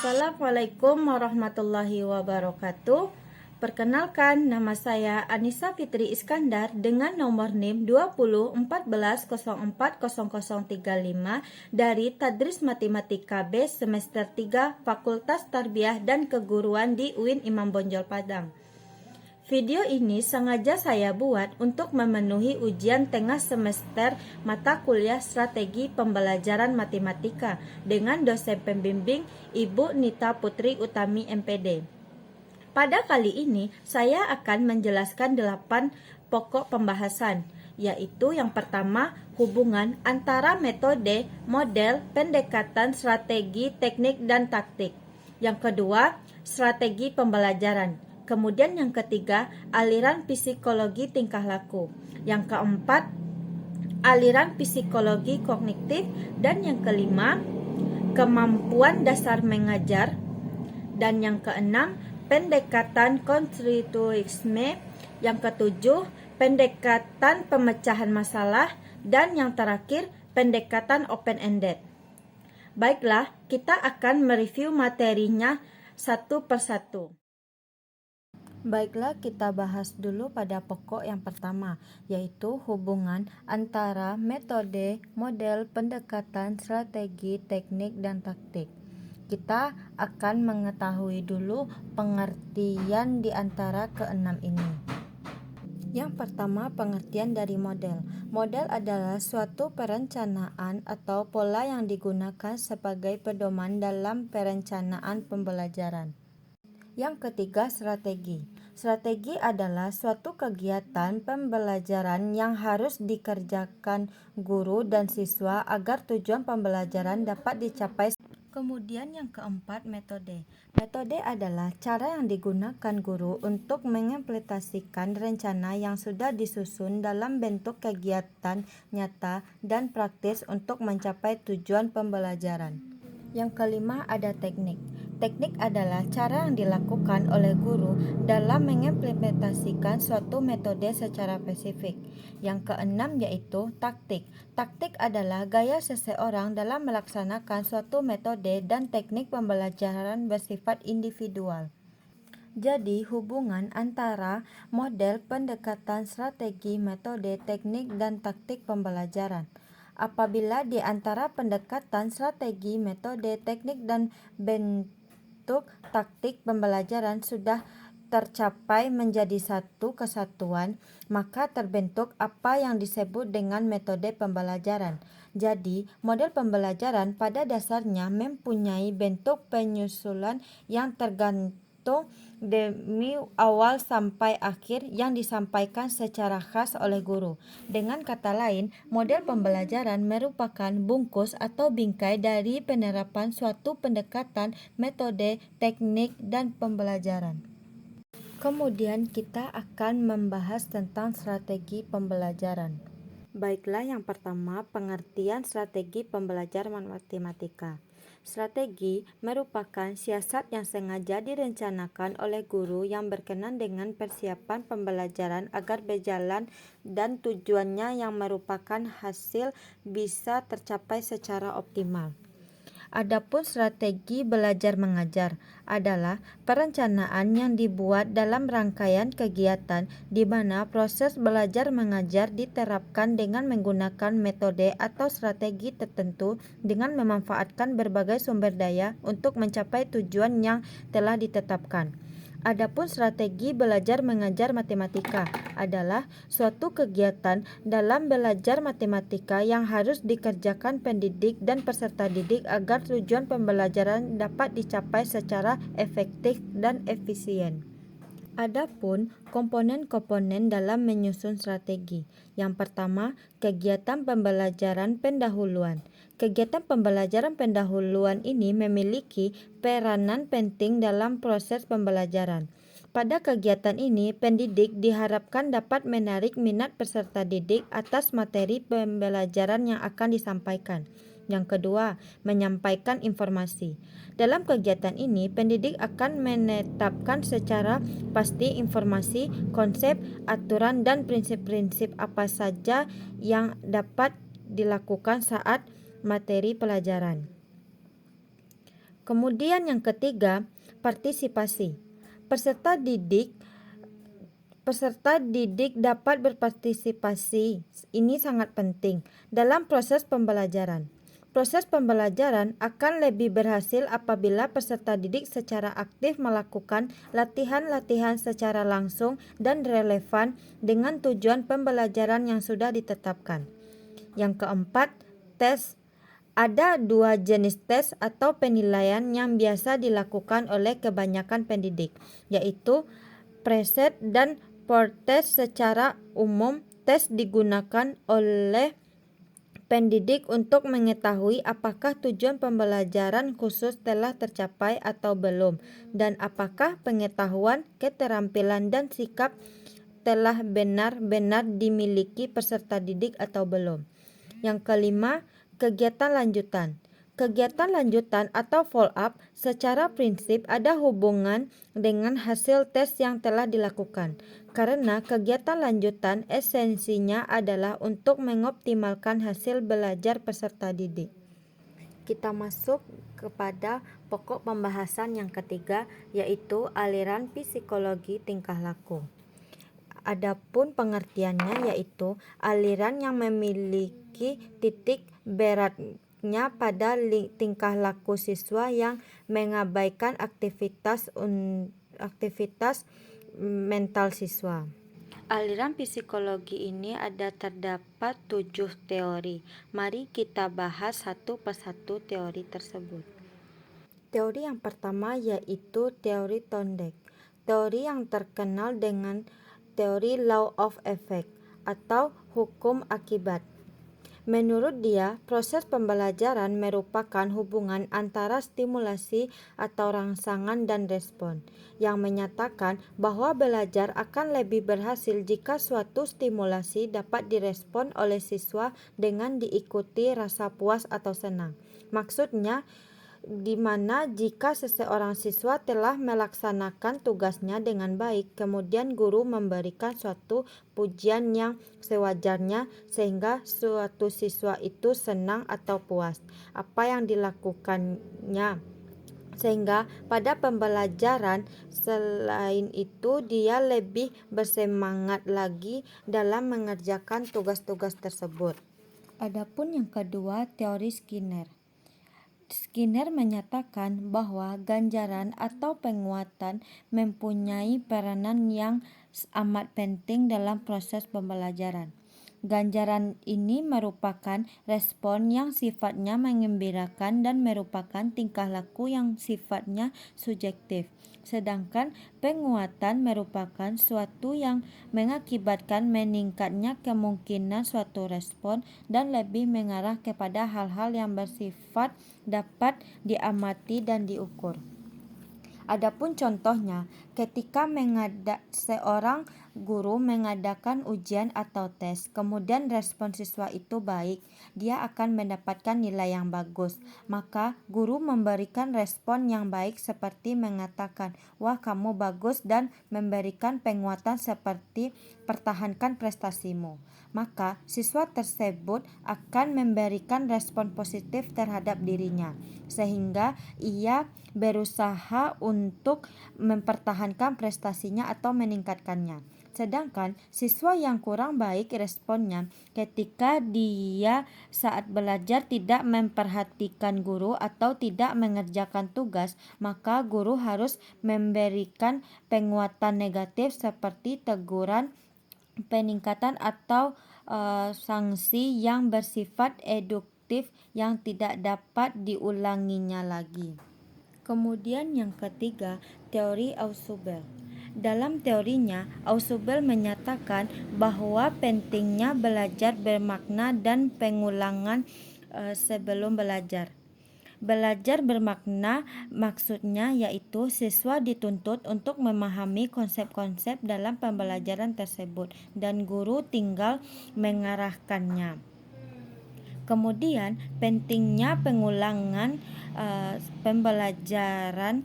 Assalamualaikum warahmatullahi wabarakatuh. Perkenalkan, nama saya Anissa Fitri Iskandar dengan nomor NIM 2014040035 dari Tadris Matematika B semester 3 Fakultas Tarbiyah dan Keguruan di UIN Imam Bonjol Padang. Video ini sengaja saya buat untuk memenuhi ujian tengah semester mata kuliah Strategi Pembelajaran Matematika dengan dosen pembimbing Ibu Nita Putri Utami MPD. Pada kali ini saya akan menjelaskan 8 pokok pembahasan, yaitu yang pertama, hubungan antara metode, model, pendekatan, strategi, teknik, dan taktik. Yang kedua, strategi pembelajaran. Kemudian yang ketiga, aliran psikologi tingkah laku. Yang keempat, aliran psikologi kognitif. Dan yang kelima, kemampuan dasar mengajar. Dan yang keenam, pendekatan konstruktivisme. Yang ketujuh, pendekatan pemecahan masalah. Dan yang terakhir, pendekatan open-ended. Baiklah, kita akan mereview materinya satu persatu. Baiklah, kita bahas dulu pada pokok yang pertama, yaitu hubungan antara metode, model, pendekatan, strategi, teknik, dan taktik. Kita akan mengetahui dulu pengertian di antara keenam ini. Yang pertama, pengertian dari model. Model adalah suatu perencanaan atau pola yang digunakan sebagai pedoman dalam perencanaan pembelajaran. Yang ketiga, strategi. Strategi adalah suatu kegiatan pembelajaran yang harus dikerjakan guru dan siswa agar tujuan pembelajaran dapat dicapai. Kemudian yang keempat, metode. Metode adalah cara yang digunakan guru untuk mengimplementasikan rencana yang sudah disusun dalam bentuk kegiatan nyata dan praktis untuk mencapai tujuan pembelajaran. Yang kelima, ada teknik. Teknik adalah cara yang dilakukan oleh guru dalam mengimplementasikan suatu metode secara spesifik. Yang keenam yaitu taktik. Taktik adalah gaya seseorang dalam melaksanakan suatu metode dan teknik pembelajaran bersifat individual. Jadi, hubungan antara model, pendekatan, strategi, metode, teknik, dan taktik pembelajaran. Apabila di antara pendekatan, strategi, metode, teknik, dan bentuk taktik pembelajaran sudah tercapai menjadi satu kesatuan, maka terbentuk apa yang disebut dengan metode pembelajaran. Jadi, model pembelajaran pada dasarnya mempunyai bentuk penyusunan yang tergantung dari awal sampai akhir yang disampaikan secara khas oleh guru. Dengan kata lain, model pembelajaran merupakan bungkus atau bingkai dari penerapan suatu pendekatan, metode, teknik, dan pembelajaran. Kemudian kita akan membahas tentang strategi pembelajaran. Baiklah, yang pertama, pengertian strategi pembelajaran matematika. Strategi merupakan siasat yang sengaja direncanakan oleh guru yang berkenan dengan persiapan pembelajaran agar berjalan dan tujuannya yang merupakan hasil bisa tercapai secara optimal. Adapun strategi belajar mengajar adalah perencanaan yang dibuat dalam rangkaian kegiatan di mana proses belajar mengajar diterapkan dengan menggunakan metode atau strategi tertentu dengan memanfaatkan berbagai sumber daya untuk mencapai tujuan yang telah ditetapkan. Adapun strategi belajar mengajar matematika adalah suatu kegiatan dalam belajar matematika yang harus dikerjakan pendidik dan peserta didik agar tujuan pembelajaran dapat dicapai secara efektif dan efisien. Adapun komponen-komponen dalam menyusun strategi. Yang pertama, kegiatan pembelajaran pendahuluan. Kegiatan pembelajaran pendahuluan ini memiliki peranan penting dalam proses pembelajaran. Pada kegiatan ini, pendidik diharapkan dapat menarik minat peserta didik atas materi pembelajaran yang akan disampaikan. Yang kedua, menyampaikan informasi. Dalam kegiatan ini, pendidik akan menetapkan secara pasti informasi, konsep, aturan, dan prinsip-prinsip apa saja yang dapat dilakukan saat materi pelajaran. Kemudian yang ketiga, partisipasi. Peserta didik dapat berpartisipasi. Ini sangat penting dalam proses pembelajaran. Proses pembelajaran akan lebih berhasil apabila peserta didik secara aktif melakukan latihan-latihan secara langsung dan relevan dengan tujuan pembelajaran yang sudah ditetapkan. Yang keempat, tes. Ada dua jenis tes atau penilaian yang biasa dilakukan oleh kebanyakan pendidik, yaitu preset dan post-test. Secara umum, tes digunakan oleh pendidik untuk mengetahui apakah tujuan pembelajaran khusus telah tercapai atau belum, dan apakah pengetahuan, keterampilan, dan sikap telah benar-benar dimiliki peserta didik atau belum. Yang kelima, kegiatan lanjutan. Kegiatan lanjutan atau follow-up secara prinsip ada hubungan dengan hasil tes yang telah dilakukan, karena kegiatan lanjutan esensinya adalah untuk mengoptimalkan hasil belajar peserta didik. Kita masuk kepada pokok pembahasan yang ketiga, yaitu aliran psikologi tingkah laku. Adapun pengertiannya yaitu aliran yang memiliki titik beratnya pada tingkah laku siswa yang mengabaikan aktivitas mental siswa. Aliran psikologi ini terdapat 7 teori. Mari kita bahas satu persatu teori tersebut. Teori yang pertama yaitu teori Thorndike. Teori yang terkenal dengan teori law of effect atau hukum akibat. Menurut dia, proses pembelajaran merupakan hubungan antara stimulasi atau rangsangan dan respon, yang menyatakan bahwa belajar akan lebih berhasil jika suatu stimulasi dapat direspon oleh siswa dengan diikuti rasa puas atau senang. Maksudnya, di mana jika seseorang siswa telah melaksanakan tugasnya dengan baik, kemudian guru memberikan suatu pujian yang sewajarnya sehingga suatu siswa itu senang atau puas apa yang dilakukannya, sehingga pada pembelajaran selain itu dia lebih bersemangat lagi dalam mengerjakan tugas-tugas tersebut. Adapun yang kedua, teori Skinner. Skinner menyatakan bahwa ganjaran atau penguatan mempunyai peranan yang amat penting dalam proses pembelajaran. Ganjaran ini merupakan respon yang sifatnya mengembirakan dan merupakan tingkah laku yang sifatnya subjektif. Sedangkan penguatan merupakan suatu yang mengakibatkan meningkatnya kemungkinan suatu respon dan lebih mengarah kepada hal-hal yang bersifat dapat diamati dan diukur. Adapun contohnya, ketika seorang guru mengadakan ujian atau tes, kemudian respon siswa itu baik, dia akan mendapatkan nilai yang bagus. Maka guru memberikan respon yang baik seperti mengatakan, "Wah, kamu bagus," dan memberikan penguatan seperti "pertahankan prestasimu." Maka siswa tersebut akan memberikan respon positif terhadap dirinya, sehingga ia berusaha untuk mempertahankan prestasinya atau meningkatkannya. Sedangkan siswa yang kurang baik responnya ketika dia saat belajar tidak memperhatikan guru atau tidak mengerjakan tugas, maka guru harus memberikan penguatan negatif seperti teguran, peningkatan atau sanksi yang bersifat eduktif yang tidak dapat diulanginya lagi. Kemudian yang ketiga, teori Ausubel. Dalam teorinya, Ausubel menyatakan bahwa pentingnya belajar bermakna dan pengulangan sebelum belajar. Belajar bermakna maksudnya yaitu siswa dituntut untuk memahami konsep-konsep dalam pembelajaran tersebut dan guru tinggal mengarahkannya. Kemudian pentingnya pengulangan pembelajaran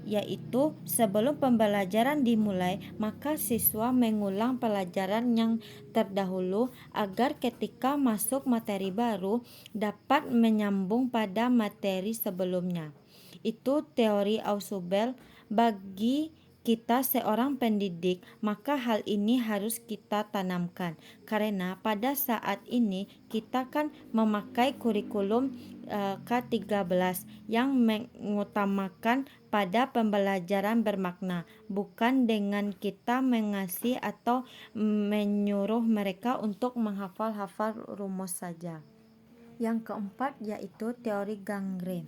yaitu sebelum pembelajaran dimulai, maka siswa mengulang pelajaran yang terdahulu agar ketika masuk materi baru dapat menyambung pada materi sebelumnya. itu teori Ausubel. Bagi kita seorang pendidik, maka hal ini harus kita tanamkan. Karena pada saat ini kita kan memakai kurikulum K13 yang mengutamakan pada pembelajaran bermakna, bukan dengan kita mengasih atau menyuruh mereka untuk menghafal-hafal rumus saja. Yang keempat yaitu teori Gangre.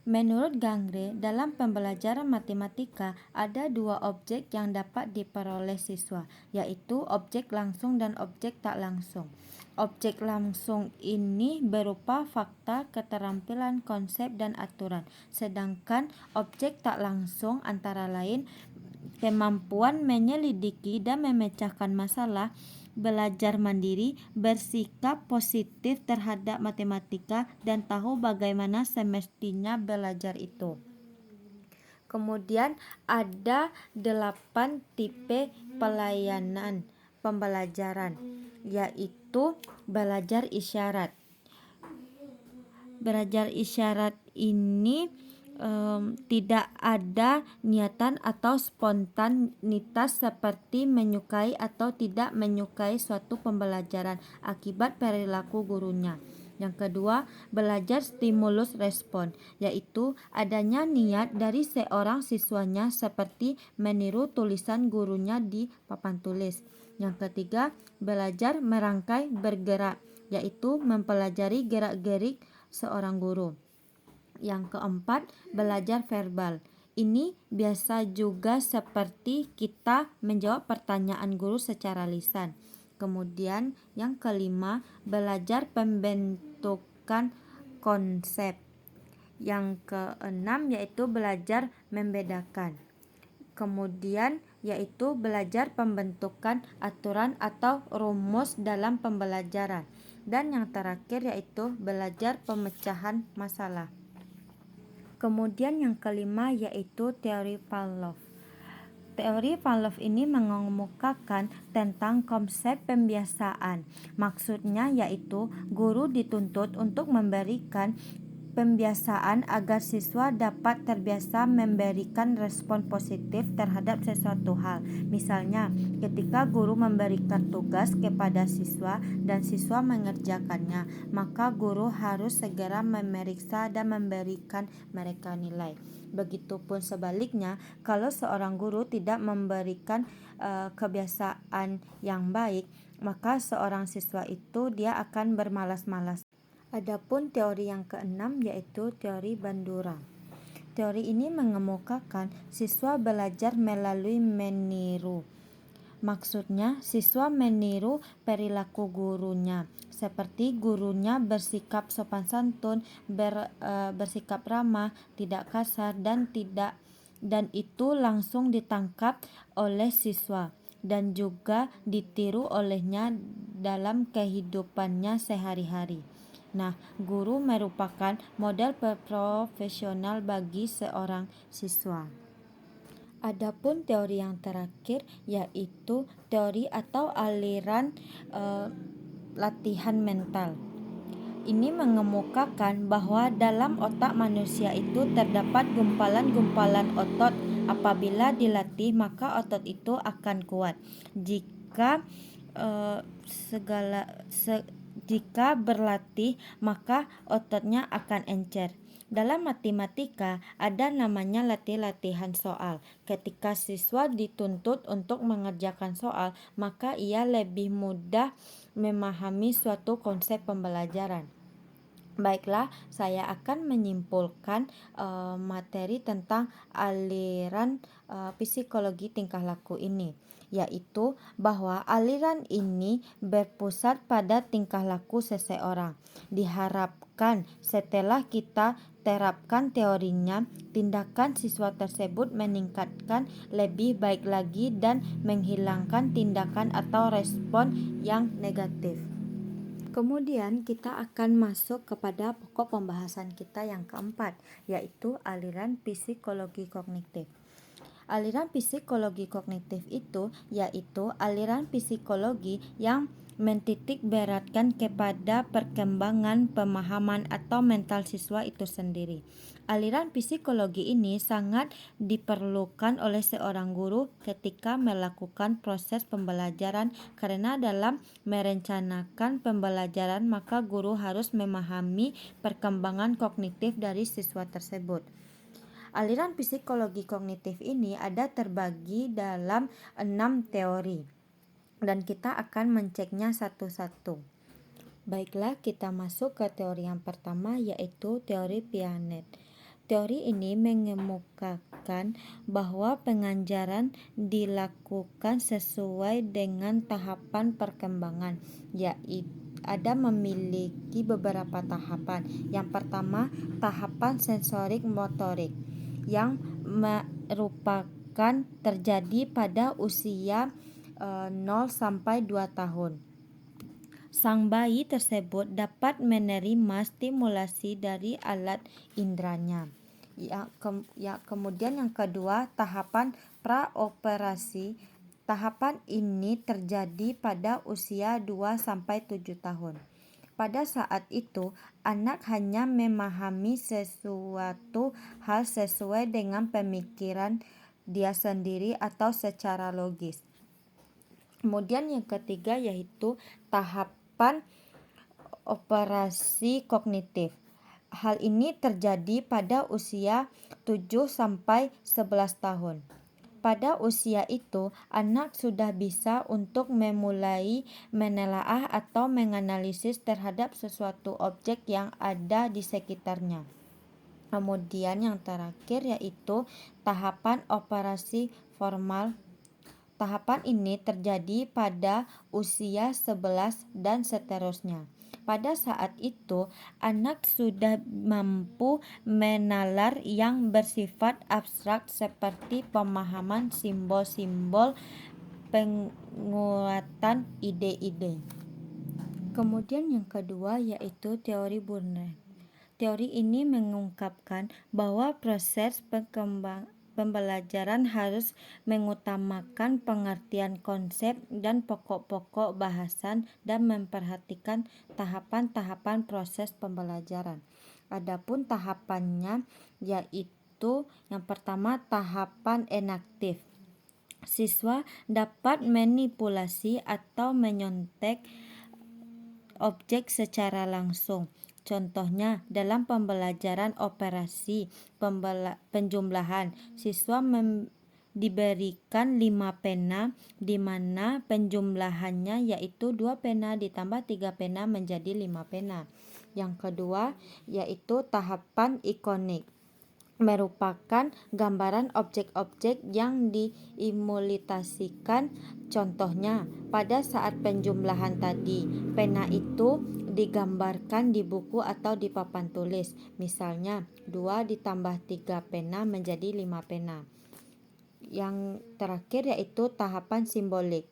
Menurut Gangre, dalam pembelajaran matematika ada dua objek yang dapat diperoleh siswa, yaitu objek langsung dan objek tak langsung. Objek langsung ini berupa fakta, keterampilan, konsep, dan aturan, sedangkan objek tak langsung antara lain kemampuan menyelidiki dan memecahkan masalah, belajar mandiri, bersikap positif terhadap matematika, dan tahu bagaimana semestinya belajar itu. Kemudian ada 8 tipe pelayanan pembelajaran, yaitu belajar isyarat. Belajar isyarat ini tidak ada niatan atau spontanitas seperti menyukai atau tidak menyukai suatu pembelajaran akibat perilaku gurunya. Yang kedua, belajar stimulus respon, yaitu adanya niat dari seorang siswanya seperti meniru tulisan gurunya di papan tulis. Yang ketiga, belajar merangkai bergerak, yaitu mempelajari gerak-gerik seorang guru. Yang keempat, belajar verbal. Ini biasa juga seperti kita menjawab pertanyaan guru secara lisan. Kemudian yang kelima, belajar pembentukan konsep. Yang keenam yaitu belajar membedakan. Kemudian yaitu belajar pembentukan aturan atau rumus dalam pembelajaran. Dan yang terakhir yaitu belajar pemecahan masalah. Kemudian yang kelima yaitu teori Pavlov. Teori Pavlov ini mengemukakan tentang konsep pembiasaan. Maksudnya yaitu guru dituntut untuk memberikan pembiasaan agar siswa dapat terbiasa memberikan respon positif terhadap sesuatu hal. Misalnya, ketika guru memberikan tugas kepada siswa dan siswa mengerjakannya, maka guru harus segera memeriksa dan memberikan mereka nilai. Begitupun sebaliknya, kalau seorang guru tidak memberikan kebiasaan yang baik, maka seorang siswa itu dia akan bermalas-malas. Adapun teori yang keenam yaitu teori Bandura. Teori ini mengemukakan siswa belajar melalui meniru. Maksudnya, siswa meniru perilaku gurunya, seperti gurunya bersikap sopan santun, bersikap ramah, tidak kasar, dan itu langsung ditangkap oleh siswa dan juga ditiru olehnya dalam kehidupannya sehari-hari. Nah, guru merupakan model profesional bagi seorang siswa. Adapun teori yang terakhir yaitu teori atau aliran latihan mental. Ini mengemukakan bahwa dalam otak manusia itu terdapat gumpalan-gumpalan otot. Apabila dilatih, maka otot itu akan kuat. Jika berlatih, maka ototnya akan encer. Dalam matematika ada namanya latihan soal. Ketika siswa dituntut untuk mengerjakan soal, maka ia lebih mudah memahami suatu konsep pembelajaran. Baiklah, saya akan menyimpulkan materi tentang aliran psikologi tingkah laku ini, yaitu bahwa aliran ini berpusat pada tingkah laku seseorang. Diharapkan setelah kita terapkan teorinya, tindakan siswa tersebut meningkatkan lebih baik lagi dan menghilangkan tindakan atau respon yang negatif. Kemudian kita akan masuk kepada pokok pembahasan kita yang keempat, yaitu aliran psikologi kognitif. Aliran psikologi kognitif itu yaitu aliran psikologi yang mentitik beratkan kepada perkembangan pemahaman atau mental siswa itu sendiri. Aliran psikologi ini sangat diperlukan oleh seorang guru ketika melakukan proses pembelajaran, karena dalam merencanakan pembelajaran maka guru harus memahami perkembangan kognitif dari siswa tersebut. Aliran psikologi kognitif ini ada terbagi dalam 6 teori, dan kita akan menceknya satu-satu. Baiklah, kita masuk ke teori yang pertama, yaitu teori Piaget. Teori ini mengemukakan bahwa pengajaran dilakukan sesuai dengan tahapan perkembangan, yaitu ada memiliki beberapa tahapan. Yang pertama, tahapan sensorik motorik yang merupakan terjadi pada usia 0 sampai 2 tahun. Sang bayi tersebut dapat menerima stimulasi dari alat indranya. Kemudian yang kedua, tahapan praoperasi. Tahapan ini terjadi pada usia 2 sampai 7 tahun. Pada saat itu, anak hanya memahami sesuatu hal sesuai dengan pemikiran dia sendiri atau secara logis. Kemudian yang ketiga yaitu tahapan operasi kognitif. Hal ini terjadi pada usia 7 sampai 11 tahun. Pada usia itu, anak sudah bisa untuk memulai menelaah atau menganalisis terhadap sesuatu objek yang ada di sekitarnya. Kemudian yang terakhir yaitu tahapan operasi formal. Tahapan ini terjadi pada usia 11 dan seterusnya. Pada saat itu, anak sudah mampu menalar yang bersifat abstrak seperti pemahaman simbol-simbol, penguatan ide-ide. Kemudian yang kedua yaitu teori Burnett. Teori ini mengungkapkan bahwa proses pembelajaran harus mengutamakan pengertian konsep dan pokok-pokok bahasan dan memperhatikan tahapan-tahapan proses pembelajaran. Adapun tahapannya yaitu yang pertama, tahapan enaktif. Siswa dapat manipulasi atau menyontek objek secara langsung. Contohnya, dalam pembelajaran operasi penjumlahan, siswa diberikan 5 pena, di mana penjumlahannya yaitu 2 pena ditambah 3 pena menjadi 5 pena. Yang kedua yaitu tahapan ikonik, merupakan gambaran objek-objek yang diimitasikan. Contohnya, pada saat penjumlahan tadi, pena itu digambarkan di buku atau di papan tulis. Misalnya, 2 ditambah 3 pena menjadi 5 pena. Yang terakhir yaitu tahapan simbolik.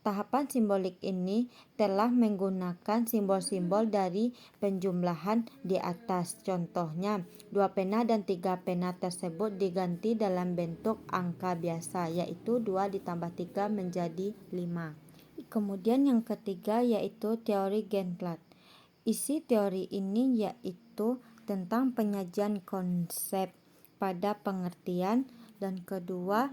Tahapan simbolik ini telah menggunakan simbol-simbol dari penjumlahan di atas. Contohnya, 2 pena dan 3 pena tersebut diganti dalam bentuk angka biasa, yaitu 2 ditambah 3 menjadi 5. Kemudian yang ketiga yaitu teori Gentlad. Isi teori ini yaitu tentang penyajian konsep pada pengertian, dan kedua,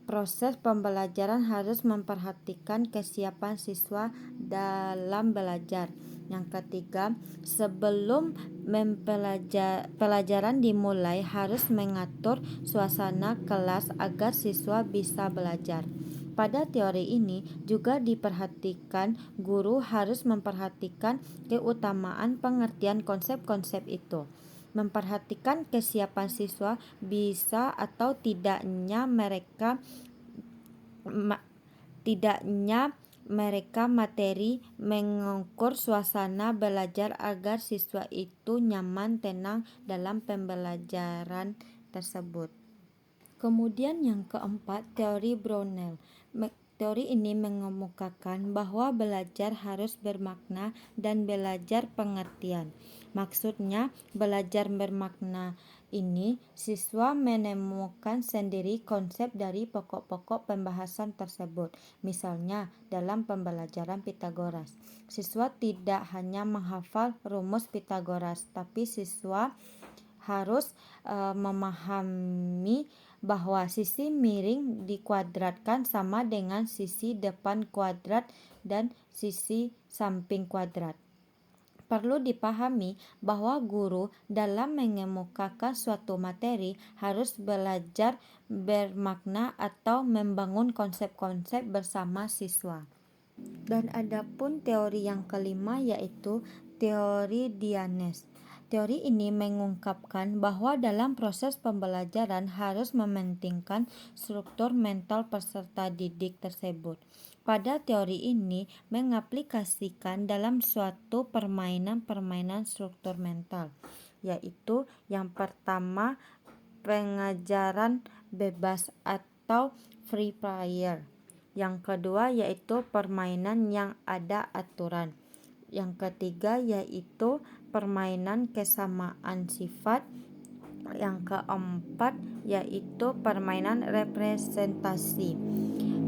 proses pembelajaran harus memperhatikan kesiapan siswa dalam belajar. Yang ketiga, sebelum pelajaran dimulai harus mengatur suasana kelas agar siswa bisa belajar. Pada teori ini juga diperhatikan guru harus memperhatikan keutamaan pengertian konsep-konsep itu. Memperhatikan kesiapan siswa bisa atau tidaknya mereka materi mengukur suasana belajar agar siswa itu nyaman, tenang dalam pembelajaran tersebut. Kemudian yang keempat, teori Brownell. Teori ini mengemukakan bahwa belajar harus bermakna dan belajar pengertian. Maksudnya, belajar bermakna ini siswa menemukan sendiri konsep dari pokok-pokok pembahasan tersebut. Misalnya, dalam pembelajaran Pitagoras, siswa tidak hanya menghafal rumus Pitagoras, tapi siswa harus memahami bahwa sisi miring dikuadratkan sama dengan sisi depan kuadrat dan sisi samping kuadrat. Perlu dipahami bahwa guru dalam mengemukakan suatu materi harus belajar bermakna atau membangun konsep-konsep bersama siswa. Dan adapun teori yang kelima yaitu teori Dianes. Teori ini mengungkapkan bahwa dalam proses pembelajaran harus mementingkan struktur mental peserta didik tersebut. Pada teori ini mengaplikasikan dalam suatu permainan struktur mental, yaitu yang pertama pengajaran bebas atau free player. Yang kedua yaitu permainan yang ada aturan. Yang ketiga yaitu permainan kesamaan sifat. Yang keempat yaitu permainan representasi.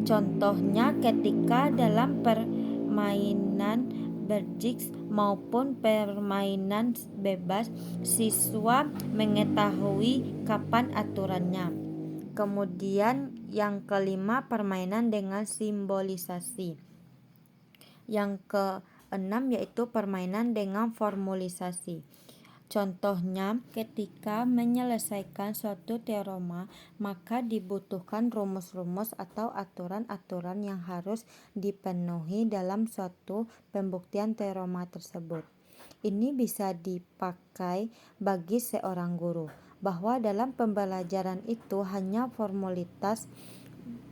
Contohnya ketika dalam permainan berjigs maupun permainan bebas, siswa mengetahui kapan aturannya. Kemudian yang kelima permainan dengan simbolisasi. Yang keenam yaitu permainan dengan formulisasi. Contohnya, ketika menyelesaikan suatu teorema, maka dibutuhkan rumus-rumus atau aturan-aturan yang harus dipenuhi dalam suatu pembuktian teorema tersebut. Ini bisa dipakai bagi seorang guru, bahwa dalam pembelajaran itu hanya formalitas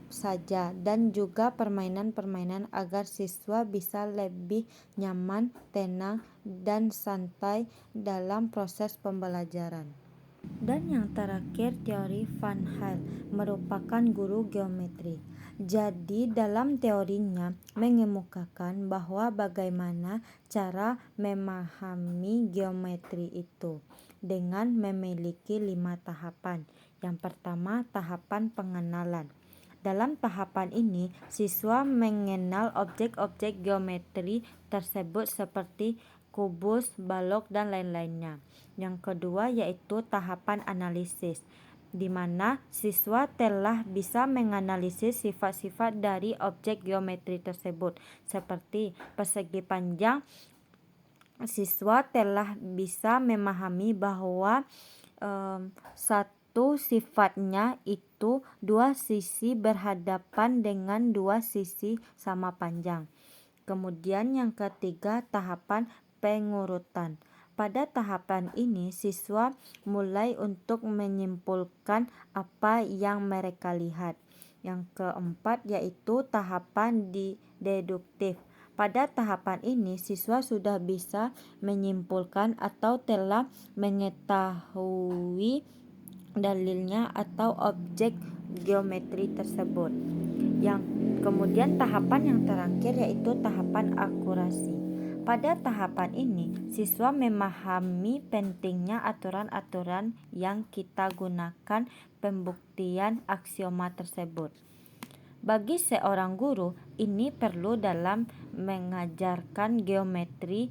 saja dan juga permainan-permainan agar siswa bisa lebih nyaman, tenang, dan santai dalam proses pembelajaran. Dan yang terakhir teori Van Hal merupakan guru geometri. Jadi dalam teorinya mengemukakan bahwa bagaimana cara memahami geometri itu dengan memiliki 5 tahapan. Yang pertama, tahapan pengenalan. Dalam tahapan ini, siswa mengenal objek-objek geometri tersebut seperti kubus, balok, dan lain-lainnya. Yang kedua yaitu tahapan analisis, di mana siswa telah bisa menganalisis sifat-sifat dari objek geometri tersebut. Seperti persegi panjang, siswa telah bisa memahami bahwa satu sifatnya itu dua sisi berhadapan dengan dua sisi sama panjang. Kemudian yang ketiga tahapan pengurutan. Pada tahapan ini siswa mulai untuk menyimpulkan apa yang mereka lihat. Yang keempat yaitu tahapan deduktif. Pada tahapan ini siswa sudah bisa menyimpulkan atau telah mengetahui dalilnya atau objek geometri tersebut. Yang kemudian tahapan yang terakhir yaitu tahapan akurasi. Pada tahapan ini siswa memahami pentingnya aturan-aturan yang kita gunakan pembuktian aksioma tersebut. Bagi seorang guru, ini perlu dalam mengajarkan geometri,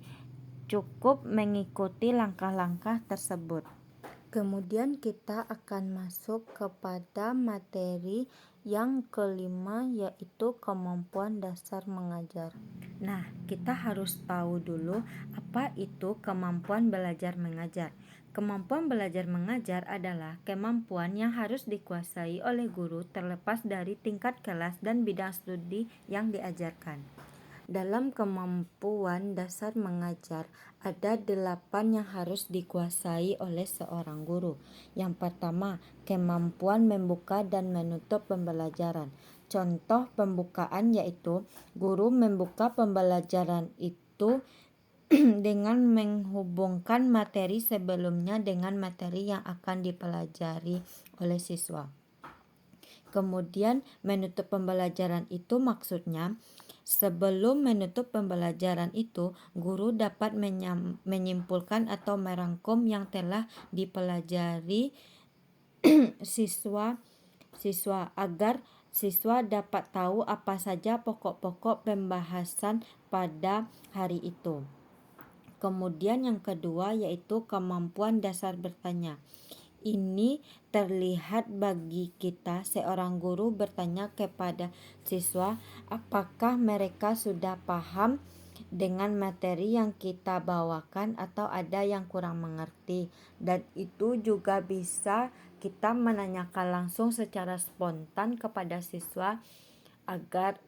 cukup mengikuti langkah-langkah tersebut. Kemudian kita akan masuk kepada materi yang kelima yaitu kemampuan dasar mengajar. Nah, kita harus tahu dulu apa itu kemampuan belajar mengajar. Kemampuan belajar mengajar adalah kemampuan yang harus dikuasai oleh guru terlepas dari tingkat kelas dan bidang studi yang diajarkan. Dalam kemampuan dasar mengajar, ada 8 yang harus dikuasai oleh seorang guru. Yang pertama, kemampuan membuka dan menutup pembelajaran. Contoh pembukaan yaitu guru membuka pembelajaran itu dengan menghubungkan materi sebelumnya dengan materi yang akan dipelajari oleh siswa. Kemudian menutup pembelajaran itu maksudnya sebelum menutup pembelajaran itu guru dapat menyimpulkan atau merangkum yang telah dipelajari siswa agar siswa dapat tahu apa saja pokok-pokok pembahasan pada hari itu. Kemudian yang kedua yaitu kemampuan dasar bertanya. Ini terlihat bagi kita seorang guru bertanya kepada siswa apakah mereka sudah paham dengan materi yang kita bawakan atau ada yang kurang mengerti, dan itu juga bisa kita menanyakan langsung secara spontan kepada siswa agar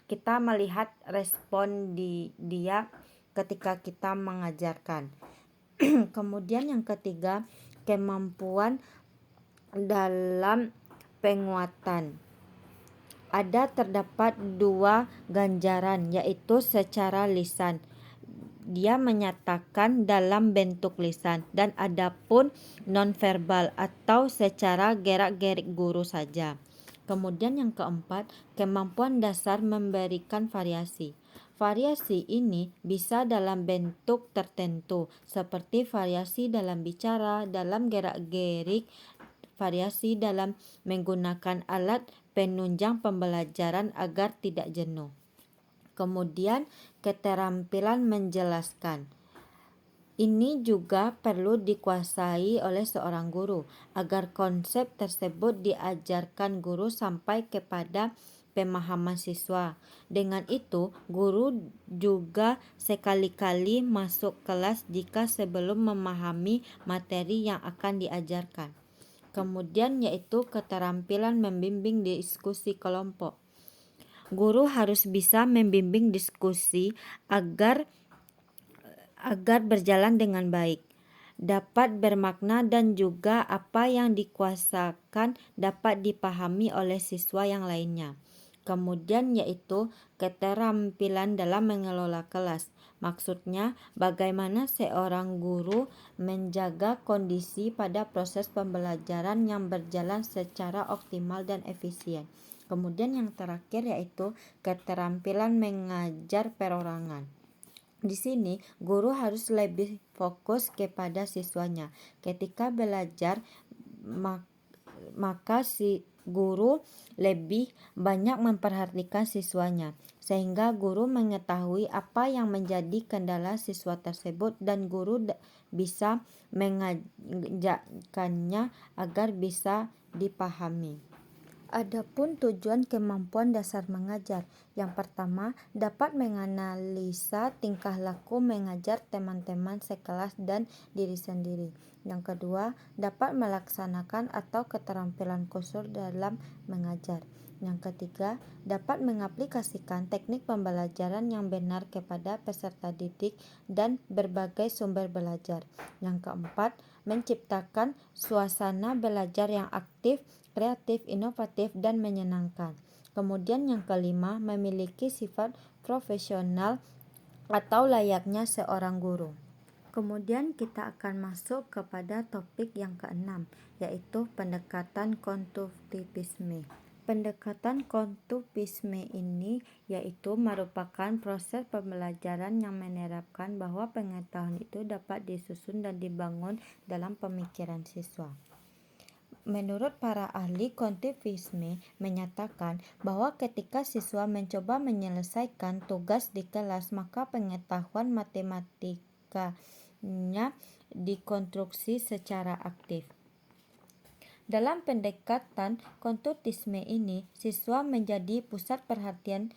kita melihat respon dia ketika kita mengajarkan. Kemudian yang ketiga, kemampuan dalam penguatan. Terdapat dua ganjaran, yaitu secara lisan. Dia menyatakan dalam bentuk lisan, dan adapun nonverbal atau secara gerak-gerik guru saja. Kemudian yang keempat, kemampuan dasar memberikan variasi. Variasi ini bisa dalam bentuk tertentu, seperti variasi dalam bicara, dalam gerak-gerik, variasi dalam menggunakan alat penunjang pembelajaran agar tidak jenuh. Kemudian, keterampilan menjelaskan. Ini juga perlu dikuasai oleh seorang guru agar konsep tersebut diajarkan guru sampai kepada pemahaman siswa. Dengan itu, guru juga sekali-kali masuk kelas jika sebelum memahami materi yang akan diajarkan. Kemudian yaitu keterampilan membimbing diskusi kelompok. Guru harus bisa membimbing diskusi agar berjalan dengan baik, dapat bermakna, dan juga apa yang dikuasakan dapat dipahami oleh siswa yang lainnya. Kemudian yaitu keterampilan dalam mengelola kelas. Maksudnya bagaimana seorang guru menjaga kondisi pada proses pembelajaran yang berjalan secara optimal dan efisien. Kemudian yang terakhir yaitu keterampilan mengajar perorangan. Di sini guru harus lebih fokus kepada siswanya. Ketika belajar, maka si guru lebih banyak memperhatikan siswanya, sehingga guru mengetahui apa yang menjadi kendala siswa tersebut dan guru bisa mengajarkannya agar bisa dipahami. Adapun tujuan kemampuan dasar mengajar. Yang pertama, dapat menganalisa tingkah laku mengajar teman-teman sekelas dan diri sendiri. Yang kedua, dapat melaksanakan atau keterampilan khusus dalam mengajar. Yang ketiga, dapat mengaplikasikan teknik pembelajaran yang benar kepada peserta didik dan berbagai sumber belajar. Yang keempat, menciptakan suasana belajar yang aktif, kreatif, inovatif, dan menyenangkan. Kemudian yang kelima, memiliki sifat profesional atau layaknya seorang guru. Kemudian kita akan masuk kepada topik yang keenam, yaitu pendekatan konstruktivisme. Pendekatan konstruktivisme ini yaitu merupakan proses pembelajaran yang menerapkan bahwa pengetahuan itu dapat disusun dan dibangun dalam pemikiran siswa. Menurut para ahli konstruktivisme menyatakan bahwa ketika siswa mencoba menyelesaikan tugas di kelas, maka pengetahuan matematikanya dikonstruksi secara aktif. Dalam pendekatan konstruktivisme ini, siswa menjadi pusat perhatian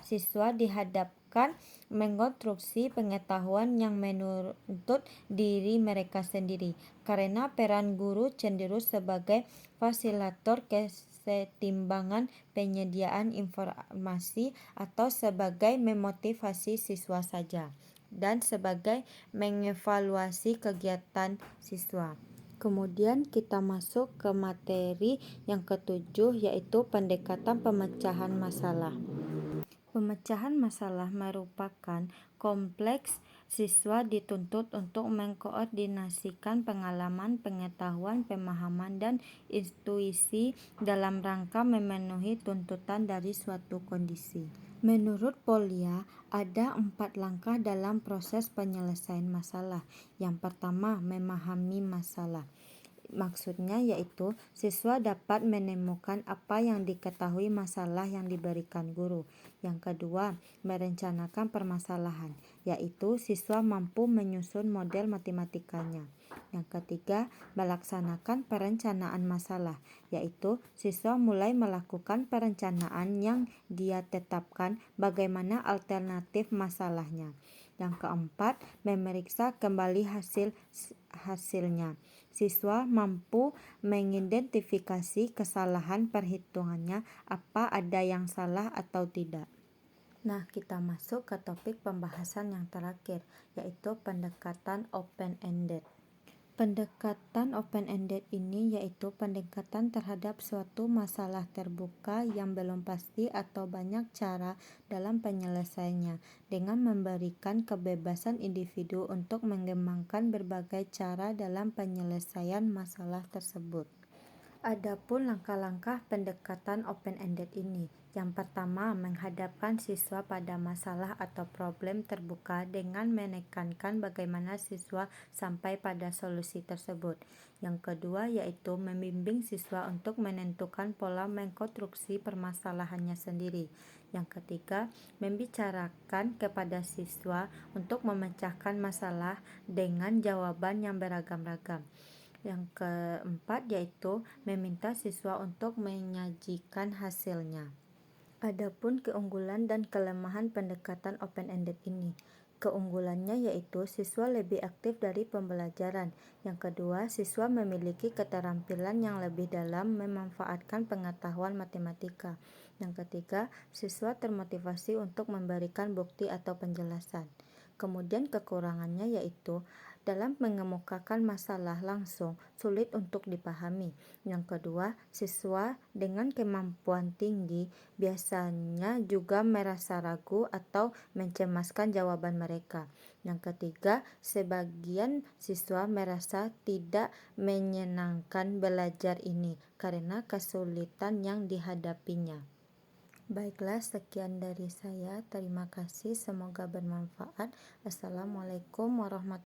siswa dihadapkan mengkonstruksi pengetahuan yang menuntut diri mereka sendiri, karena peran guru cenderung sebagai fasilitator kesetimbangan penyediaan informasi atau sebagai memotivasi siswa saja, dan sebagai mengevaluasi kegiatan siswa. Kemudian kita masuk ke materi yang ketujuh, yaitu pendekatan pemecahan masalah. Pemecahan masalah merupakan kompleks Siswa dituntut untuk mengkoordinasikan pengalaman, pengetahuan, pemahaman, dan intuisi dalam rangka memenuhi tuntutan dari suatu kondisi. Menurut Polya, ada 4 langkah dalam proses penyelesaian masalah. Yang pertama, memahami masalah. Maksudnya yaitu siswa dapat menemukan apa yang diketahui masalah yang diberikan guru. Yang kedua, merencanakan permasalahan, yaitu siswa mampu menyusun model matematikanya. Yang ketiga, melaksanakan perencanaan masalah, yaitu siswa mulai melakukan perencanaan yang dia tetapkan bagaimana alternatif masalahnya. Yang keempat, memeriksa kembali hasilnya. Siswa mampu mengidentifikasi kesalahan perhitungannya, apa ada yang salah atau tidak. Nah, kita masuk ke topik pembahasan yang terakhir, yaitu pendekatan open-ended. Pendekatan open-ended ini yaitu pendekatan terhadap suatu masalah terbuka yang belum pasti atau banyak cara dalam penyelesaiannya, dengan memberikan kebebasan individu untuk mengembangkan berbagai cara dalam penyelesaian masalah tersebut. Adapun langkah-langkah pendekatan open-ended ini, yang pertama, menghadapkan siswa pada masalah atau problem terbuka dengan menekankan bagaimana siswa sampai pada solusi tersebut. Yang kedua, yaitu membimbing siswa untuk menentukan pola mengkonstruksi permasalahannya sendiri. Yang ketiga, membicarakan kepada siswa untuk memecahkan masalah dengan jawaban yang beragam-ragam. Yang keempat, yaitu meminta siswa untuk menyajikan hasilnya. Adapun keunggulan dan kelemahan pendekatan open-ended ini. Keunggulannya yaitu siswa lebih aktif dari pembelajaran. Yang kedua, siswa memiliki keterampilan yang lebih dalam memanfaatkan pengetahuan matematika. Yang ketiga, siswa termotivasi untuk memberikan bukti atau penjelasan. Kemudian kekurangannya yaitu dalam mengemukakan masalah langsung sulit untuk dipahami. Yang kedua, siswa dengan kemampuan tinggi biasanya juga merasa ragu atau mencemaskan jawaban mereka. Yang ketiga, sebagian siswa merasa tidak menyenangkan belajar ini karena kesulitan yang dihadapinya. Baiklah, sekian dari saya. Terima kasih, semoga bermanfaat. Assalamualaikum warahmatullahi wabarakatuh.